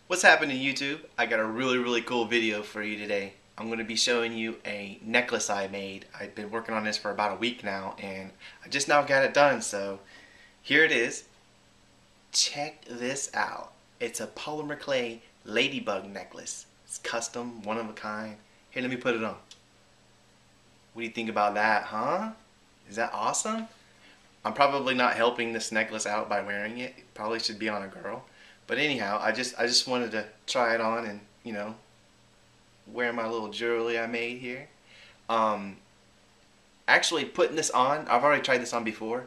What's happening, YouTube? I got a really cool video for you today. I'm going to be showing you a necklace I made. I've been working on this for about a week now and I just now got it done, so here it is. Check this out. It's a polymer clay ladybug necklace. It's custom, one of a kind. Here, let me put it on. What do you think about that, huh? Is that awesome? I'm probably not helping this necklace out by wearing it. It probably should be on a girl. But anyhow, I just wanted to try it on and, wear my little jewelry I made here. Um, Actually putting this on, I've already tried this on before.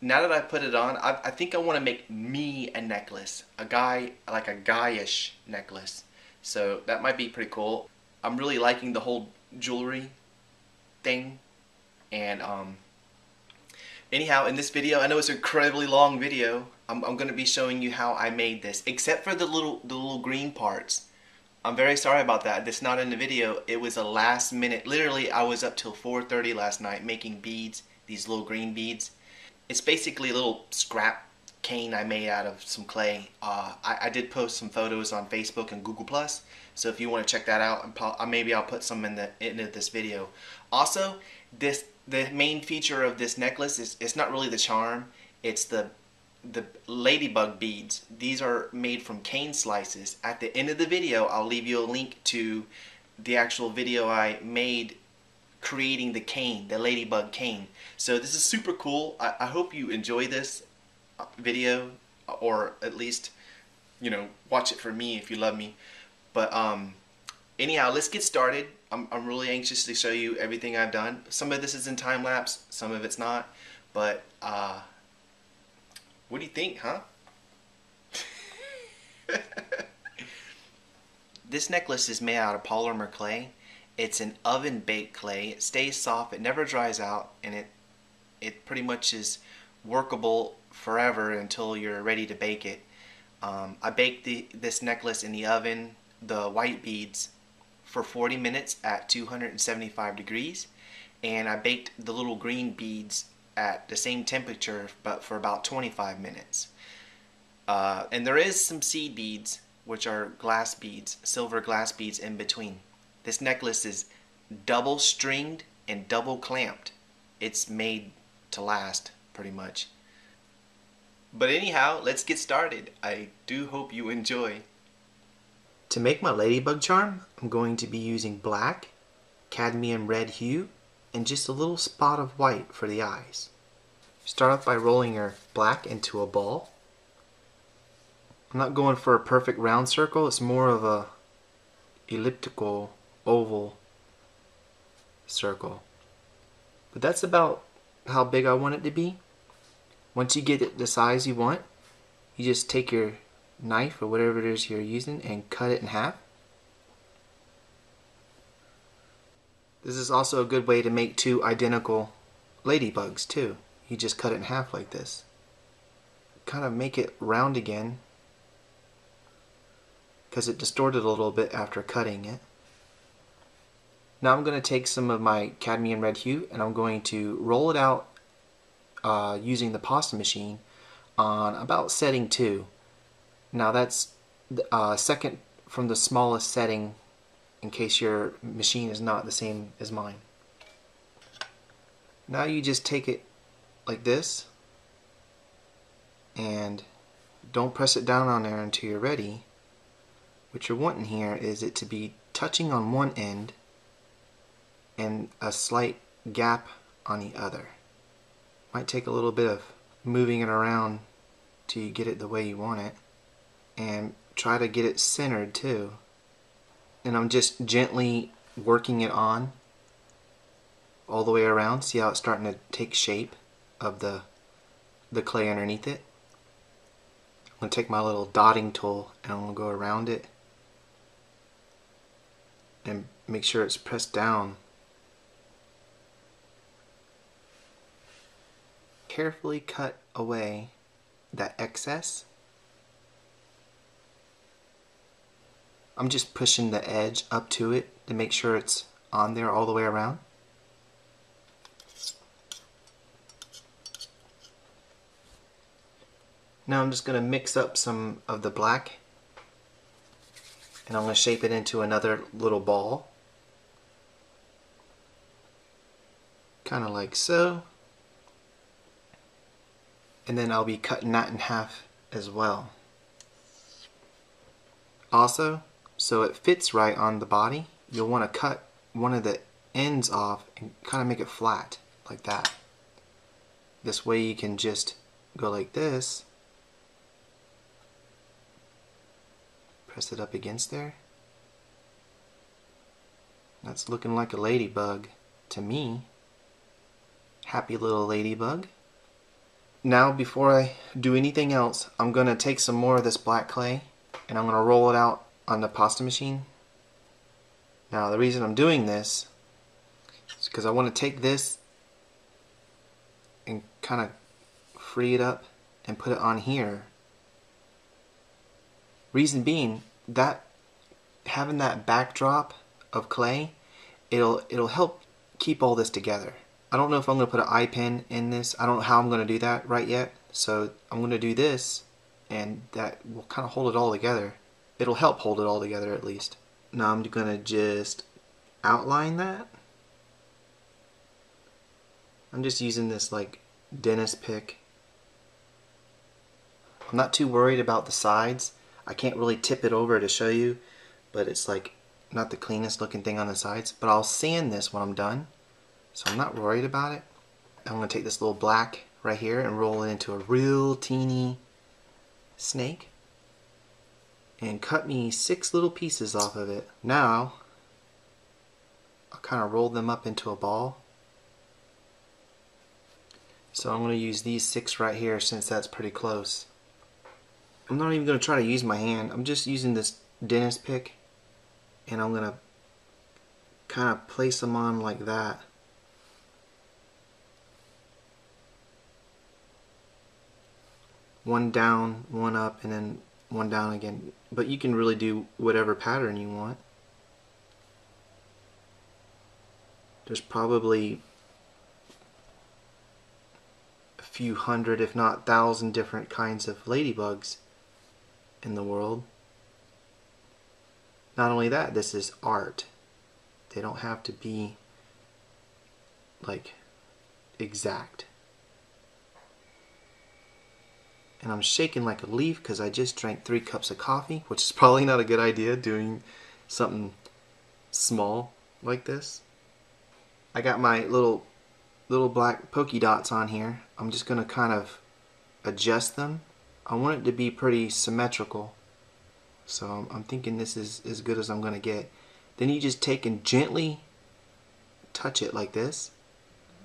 Now that I put it on, I think I want to make me a necklace. A guy, like a guyish necklace. So that might be pretty cool. I'm really liking the whole jewelry thing. And anyhow, in this video, I know it's an incredibly long video. I'm going to be showing you how I made this, except for the little green parts. I'm very sorry about that. That's not in the video. It was a last minute. Literally, I was up till 4:30 last night making beads, these little green beads. It's basically a little scrap cane I made out of some clay. I did post some photos on Facebook and Google Plus, so if you want to check that out, maybe I'll put some in the end of this video. Also, the main feature of this necklace is it's not really the charm. It's the ladybug beads. These are made from cane slices. At the end of the video, I'll leave you a link to the actual video I made creating the cane, the ladybug cane. So this is super cool. I hope you enjoy this video, or at least, watch it for me if you love me. But anyhow, let's get started. I'm really anxious to show you everything I've done. Some of this is in time lapse, some of it's not, but what do you think, huh? This necklace is made out of polymer clay. It's an oven baked clay. It stays soft, it never dries out, and it pretty much is workable forever until you're ready to bake it. I baked this necklace in the oven, the white beads, for 40 minutes at 275 degrees, and I baked the little green beads at the same temperature but for about 25 minutes. And there is some seed beads, which are glass beads, silver glass beads in between. This necklace is double stringed and double clamped. It's made to last, pretty much. But anyhow, let's get started. I do hope you enjoy. To make my ladybug charm, I'm going to be using black, cadmium red hue, and just a little spot of white for the eyes. Start off by rolling your black into a ball. I'm not going for a perfect round circle, it's more of a elliptical oval circle. But that's about how big I want it to be. Once you get it the size you want, you just take your knife or whatever it is you're using and cut it in half. This is also a good way to make two identical ladybugs too. You just cut it in half like this. Kind of make it round again because it distorted a little bit after cutting it. Now I'm going to take some of my cadmium red hue and I'm going to roll it out using the pasta machine on about setting 2. Now that's second from the smallest setting, in case your machine is not the same as mine. Now you just take it like this and don't press it down on there until you're ready. What you're wanting here is it to be touching on one end and a slight gap on the other. Might take a little bit of moving it around till you get it the way you want it, and try to get it centered too. And I'm just gently working it on all the way around. See how it's starting to take shape of the clay underneath it. I'm going to take my little dotting tool and I'm going to go around it and make sure it's pressed down. Carefully cut away that excess. I'm just pushing the edge up to it to make sure it's on there all the way around. Now I'm just going to mix up some of the black And I'm going to shape it into another little ball. Kind of like so. And then I'll be cutting that in half as well. Also, so it fits right on the body, you'll want to cut one of the ends off and kind of make it flat like that. This way you can just go like this, press it up against there. That's looking like a ladybug to me. Happy little ladybug. Now before I do anything else, I'm going to take some more of this black clay and I'm going to roll it out on the pasta machine. Now the reason I'm doing this is because I want to take this and kind of free it up and put it on here. Reason being that having that backdrop of clay, it'll help keep all this together. I don't know if I'm going to put an eye pin in this. I don't know how I'm going to do that right yet. So I'm going to do this and that will kind of hold it all together. It'll help hold it all together at least. Now I'm going to just outline that. I'm just using this like dentist pick. I'm not too worried about the sides. I can't really tip it over to show you, but it's like not the cleanest looking thing on the sides. But I'll sand this when I'm done, so I'm not worried about it. I'm going to take this little black right here and roll it into a real teeny snake and cut me 6 little pieces off of it. Now I'll kind of roll them up into a ball. So I'm going to use these 6 right here since that's pretty close. I'm not even going to try to use my hand. I'm just using this dentist pick and I'm going to kind of place them on like that. One down, one up, and then one down again. But you can really do whatever pattern you want. There's probably a few hundred, if not 1,000 different kinds of ladybugs in the world. Not only that, this is art. They don't have to be like exact. And I'm shaking like a leaf because I just drank 3 cups of coffee, which is probably not a good idea doing something small like this. I got my little black polka dots on here. I'm just going to kind of adjust them. I want it to be pretty symmetrical. So I'm thinking this is as good as I'm going to get. Then you just take and gently touch it like this,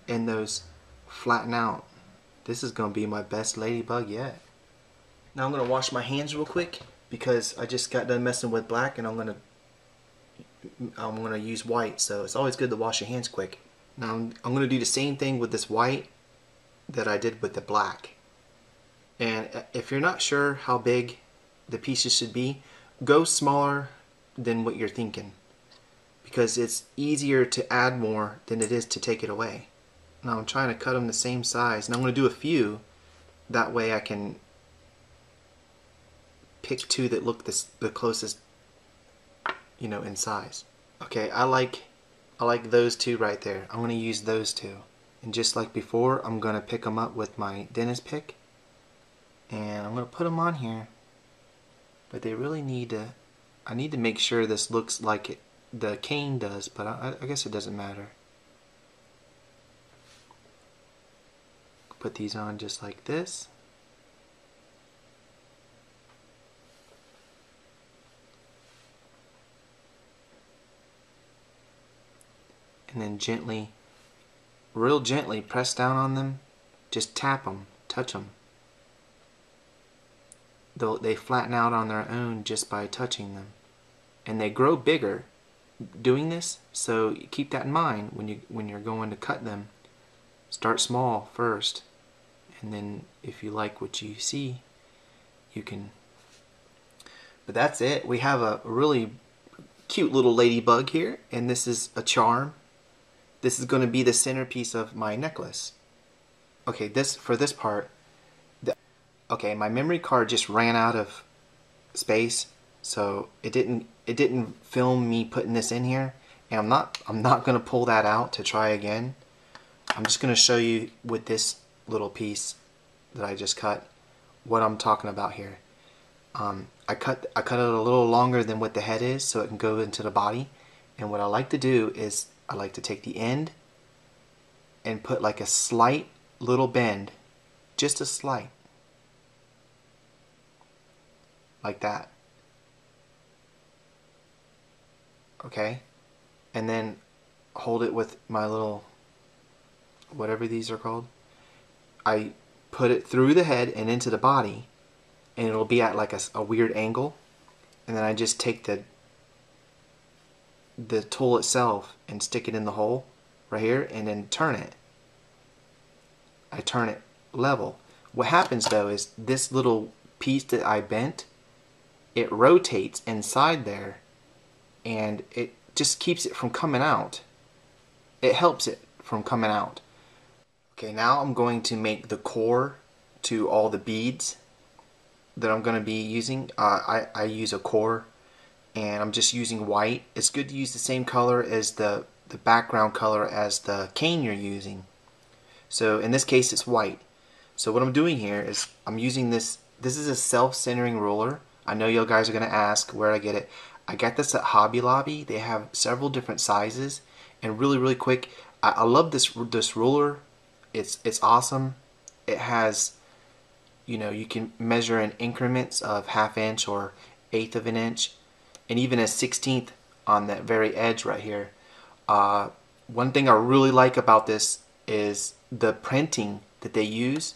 and those flatten out. This is going to be my best ladybug yet. Now I'm going to wash my hands real quick because I just got done messing with black and I'm going to use white, so it's always good to wash your hands quick. Now I'm going to do the same thing with this white that I did with the black. And if you're not sure how big the pieces should be, go smaller than what you're thinking, because it's easier to add more than it is to take it away. Now I'm trying to cut them the same size, and I'm going to do a few, that way I can pick 2 that look the closest, you know, in size. Okay, I like those 2 right there. I'm going to use those 2, and just like before, I'm going to pick them up with my dentist pick, and I'm going to put them on here. But they really need to, I need to make sure this looks like the cane does, but I guess it doesn't matter. Put these on just like this. And then gently, real gently press down on them. Just tap them, touch them. They flatten out on their own just by touching them. And they grow bigger doing this, so keep that in mind when you're going to cut them. Start small first, and then if you like what you see, you can. But that's it. We have a really cute little ladybug here, and this is a charm. This is going to be the centerpiece of my necklace. Okay, for this part, okay, my memory card just ran out of space, so it didn't it didn't film me putting this in here, and I'm not gonna pull that out to try again. I'm just gonna show you with this little piece that I just cut what I'm talking about here. I cut it a little longer than what the head is so it can go into the body. And what I like to do is I like to take the end and put like a slight little bend, just a slight, like that. Okay, and then hold it with my little, whatever these are called. I put it through the head and into the body, and it'll be at like a weird angle, and then I just take the tool itself and stick it in the hole right here and then turn it. I turn it level. What happens though is this little piece that I bent, it rotates inside there and it just keeps it from coming out. It helps it from coming out. Okay, now I'm going to make the core to all the beads that I'm going to be using. I use a core and I'm just using white. It's good to use the same color as the background color as the cane you're using. So in this case it's white. So what I'm doing here is I'm using this is a self-centering ruler. I know you guys are going to ask where I get it. I got this at Hobby Lobby. They have several different sizes, and really quick, I love this ruler. It's awesome. It has, you know, you can measure in increments of 1/2 inch or 1/8 of an inch, and even a 1/16 on that very edge right here. One thing I really like about this is the printing that they use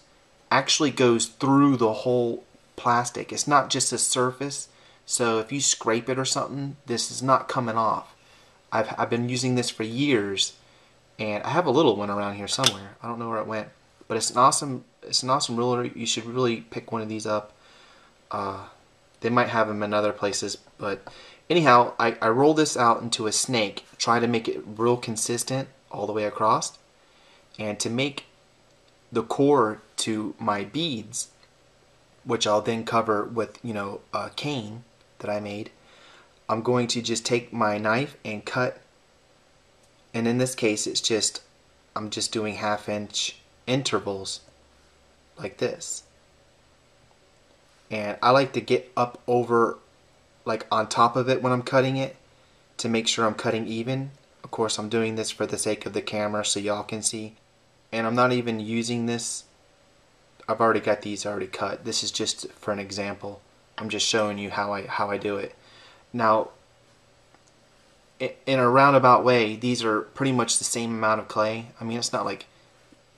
actually goes through the whole plastic. It's not just a surface, so if you scrape it or something, this is not coming off. I've been using this for years, and I have a little one around here somewhere. I don't know where it went, but it's an awesome ruler. You should really pick one of these up. They might have them in other places, but anyhow, I roll this out into a snake, try to make it real consistent all the way across. And to make the core to my beads, which I'll then cover with, you know, a cane that I made, I'm going to just take my knife and cut, and in this case it's just, I'm just doing 1/2 inch intervals like this. And I like to get up over, like on top of it when I'm cutting it, to make sure I'm cutting even. Of course I'm doing this for the sake of the camera so y'all can see. And I'm not even using this. I've already got these already cut. This is just for an example. I'm just showing you how I do it. Now, in a roundabout way, these are pretty much the same amount of clay. I mean, it's not like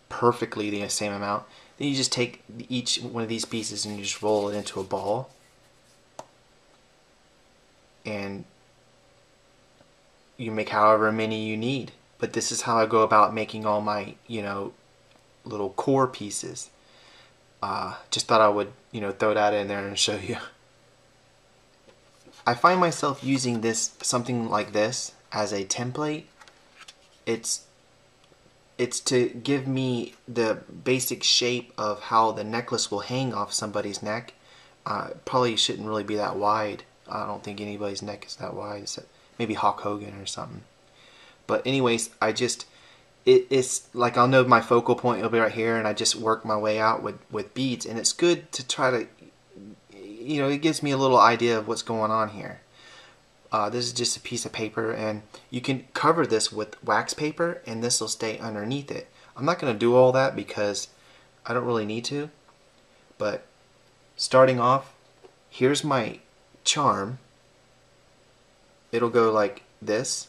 perfectly the same amount. Then you just take each one of these pieces and you just roll it into a ball. And you make however many you need. But this is how I go about making all my, you know, little core pieces. Just thought I would, you know, throw that in there and show you. I find myself using this, something like this, as a template. It's to give me the basic shape of how the necklace will hang off somebody's neck. Probably shouldn't really be that wide. I don't think anybody's neck is that wide, except maybe Hulk Hogan or something. But anyways, it's like I'll know my focal point will be right here, and I just work my way out with beads. And it's good to try to, you know, it gives me a little idea of what's going on here. This is just a piece of paper, and you can cover this with wax paper, and this will stay underneath it. I'm not going to do all that because I don't really need to. But starting off, here's my charm. It'll go like this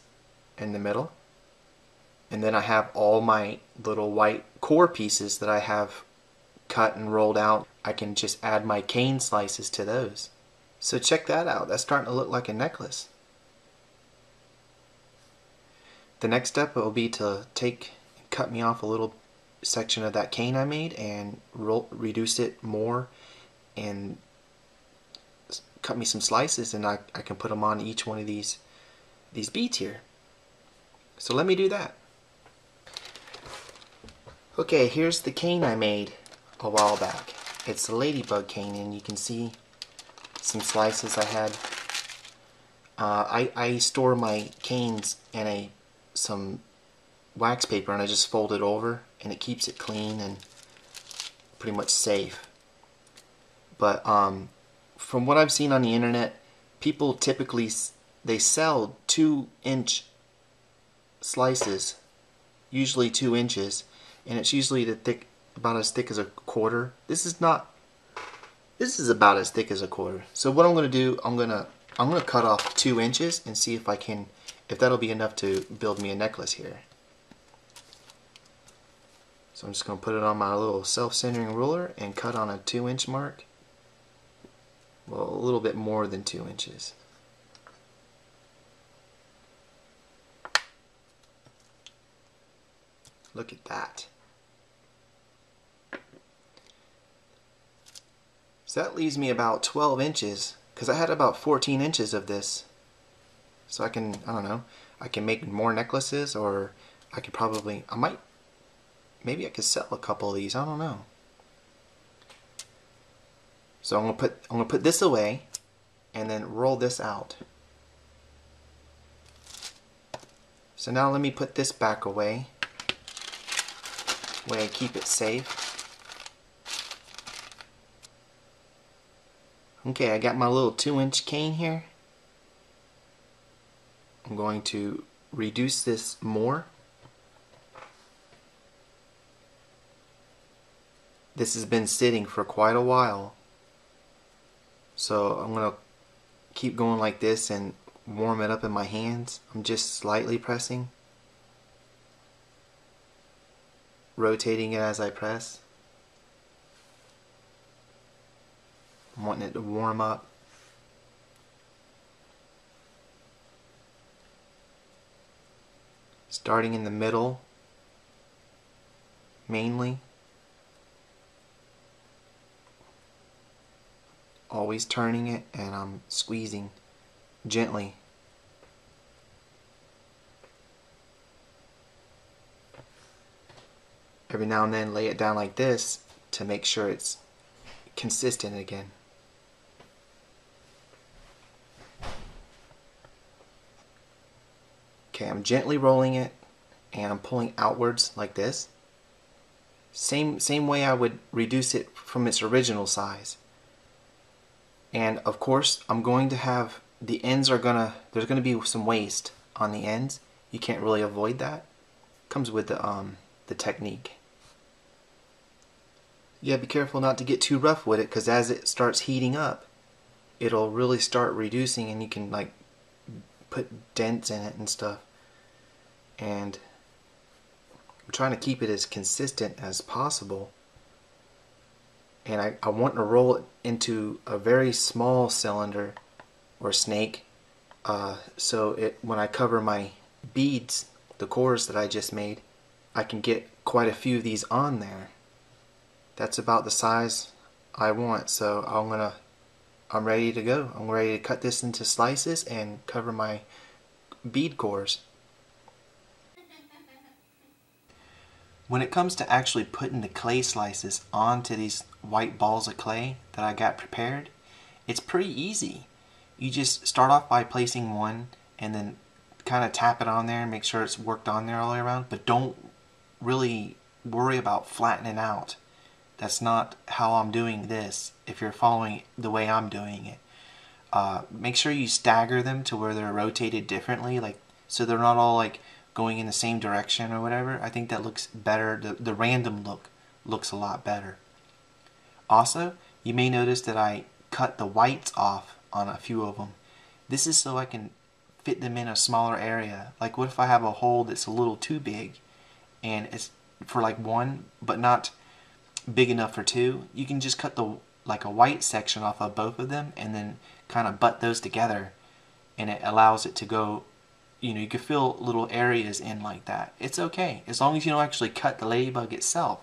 in the middle, and then I have all my little white core pieces that I have cut and rolled out. I can just add my cane slices to those. So check that out. That's starting to look like a necklace. The next step will be to cut me off a little section of that cane I made and reduce it more and cut me some slices, and I can put them on each one of these beads here. So let me do that. Okay, here's the cane I made a while back. It's the Ladybug cane, and you can see some slices I had. I store my canes in some wax paper, and I just fold it over, and it keeps it clean and pretty much safe. But from what I've seen on the internet, people typically they sell 2-inch slices, usually 2 inches, and it's usually about as thick as a quarter. This is about as thick as a quarter. So what I'm going to do, I'm going to cut off 2 inches and see if that'll be enough to build me a necklace here. So I'm just going to put it on my little self-centering ruler and cut on a 2-inch mark. Well, a little bit more than 2 inches. Look at that. So that leaves me about 12 inches, because I had about 14 inches of this. So I don't know, I can make more necklaces, or maybe I could sell a couple of these, I don't know. So I'm gonna put this away and then roll this out. So now let me put this back away, way I keep it safe. Okay, I got my little 2-inch cane here. I'm going to reduce this more. This has been sitting for quite a while, so I'm going to keep going like this and warm it up in my hands. I'm just slightly pressing, rotating it as I press. I'm wanting it to warm up. Starting in the middle, mainly. Always turning it, and I'm squeezing gently. Every now and then lay it down like this to make sure it's consistent again. Okay, I'm gently rolling it and I'm pulling outwards like this. Same way I would reduce it from its original size. And of course, I'm going to have the ends there's gonna be some waste on the ends. You can't really avoid that. Comes with the technique. You gotta be careful not to get too rough with it, because as it starts heating up, it'll really start reducing, and you can like put dents in it and stuff. And I'm trying to keep it as consistent as possible. And I want to roll it into a very small cylinder or snake, so when I cover my beads, the cores that I just made, I can get quite a few of these on there. That's about the size I want, so I'm ready to go. I'm ready to cut this into slices and cover my bead cores. When it comes to actually putting the clay slices onto these white balls of clay that I got prepared, it's pretty easy. You just start off by placing one and then kind of tap it on there and make sure it's worked on there all the way around, but don't really worry about flattening out. That's not how I'm doing this if you're following the way I'm doing it. Make sure you stagger them to where they're rotated differently, like so they're not all like going in the same direction or whatever. I think that looks better. The random look looks a lot better. Also, you may notice that I cut the whites off on a few of them. This is so I can fit them in a smaller area. Like what if I have a hole that's a little too big and it's for like one but not big enough for two? You can just cut like a white section off of both of them and then kind of butt those together, and it allows it to go, you can fill little areas in like that. It's okay, as long as you don't actually cut the ladybug itself.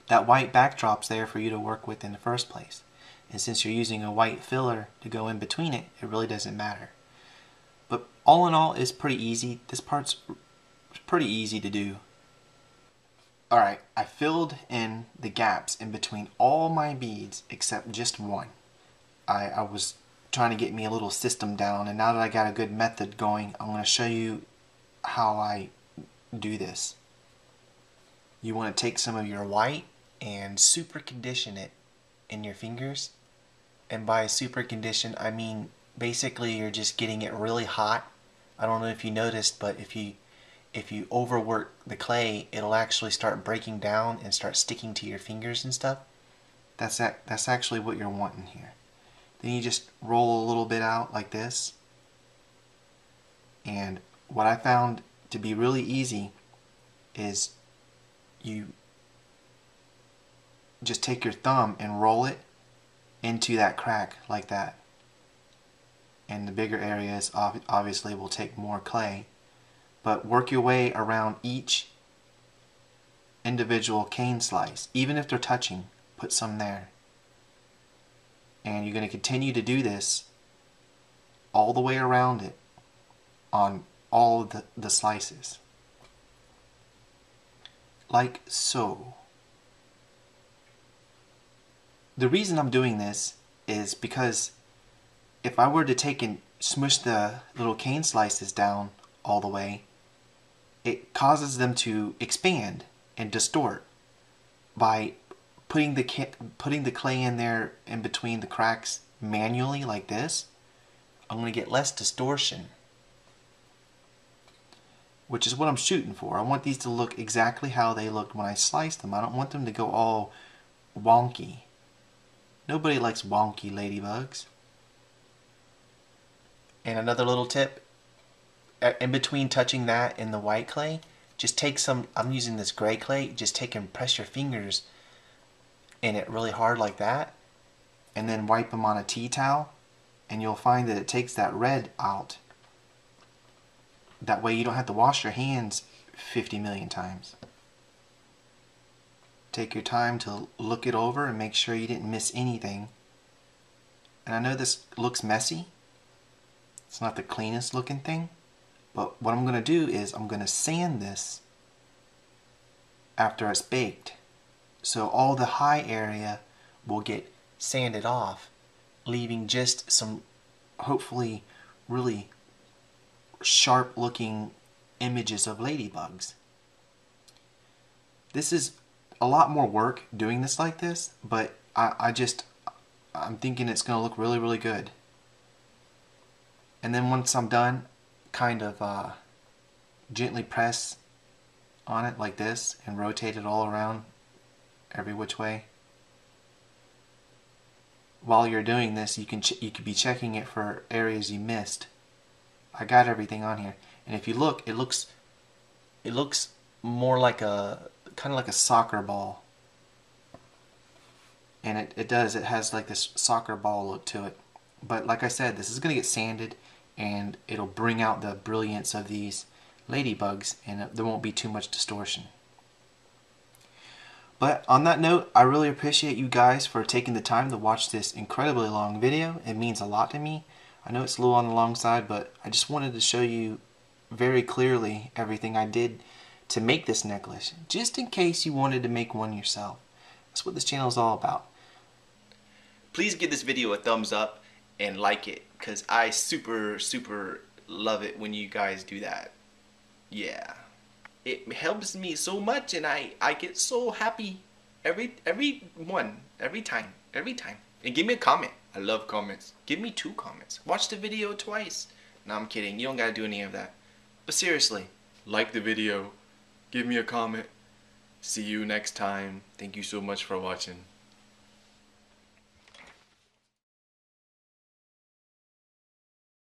That white backdrop's there for you to work with in the first place. And since you're using a white filler to go in between it, it really doesn't matter. But all in all, it's pretty easy. This part's pretty easy to do. Alright, I filled in the gaps in between all my beads except just one. I was trying to get me a little system down, and now that I got a good method going, I'm going to show you how I do this. You want to take some of your white and super condition it in your fingers. And by super condition, I mean basically you're just getting it really hot. I don't know if you noticed, but if you overwork the clay, it'll actually start breaking down and start sticking to your fingers and stuff. That's actually what you're wanting here. Then you just roll a little bit out like this. And what I found to be really easy is you just take your thumb and roll it into that crack like that. And the bigger areas obviously will take more clay. But work your way around each individual cane slice. Even if they're touching, put some there. And you're going to continue to do this all the way around it on all of the slices. Like so. The reason I'm doing this is because if I were to take and smush the little cane slices down all the way, it causes them to expand and distort. By putting the clay in there in between the cracks manually like this, I'm going to get less distortion, which is what I'm shooting for. I want these to look exactly how they looked when I sliced them. I don't want them to go all wonky. Nobody likes wonky ladybugs. And another little tip, in between touching that and the white clay, just take some, I'm using this gray clay, just take and press your fingers in it really hard like that, and then wipe them on a tea towel, and you'll find that it takes that red out. That way you don't have to wash your hands 50 million times. Take your time to look it over and make sure you didn't miss anything. And I know this looks messy. It's not the cleanest looking thing. But what I'm going to do is I'm going to sand this after it's baked. So all the high area will get sanded off, leaving just some hopefully really sharp looking images of ladybugs. This is a lot more work doing this like this, but I'm thinking it's going to look really, really good. And then once I'm done, kind of gently press on it like this and rotate it all around every which way. While you're doing this, you could be checking it for areas you missed. I got everything on here, and if you look, it looks more like a kind of like a soccer ball. And it has like this soccer ball look to it. But like I said, this is going to get sanded, and it'll bring out the brilliance of these ladybugs, and there won't be too much distortion. But on that note, I really appreciate you guys for taking the time to watch this incredibly long video. It means a lot to me. I know it's a little on the long side, but I just wanted to show you very clearly everything I did to make this necklace, just in case you wanted to make one yourself. That's what this channel is all about. Please give this video a thumbs up and like it, because I super love it when you guys do that. Yeah, it helps me so much, and I get so happy every time. And give me a comment. I love comments. Give me 2 comments. Watch the video twice. No, I'm kidding. You don't gotta do any of that. But seriously, like the video. Give me a comment. See you next time. Thank you so much for watching.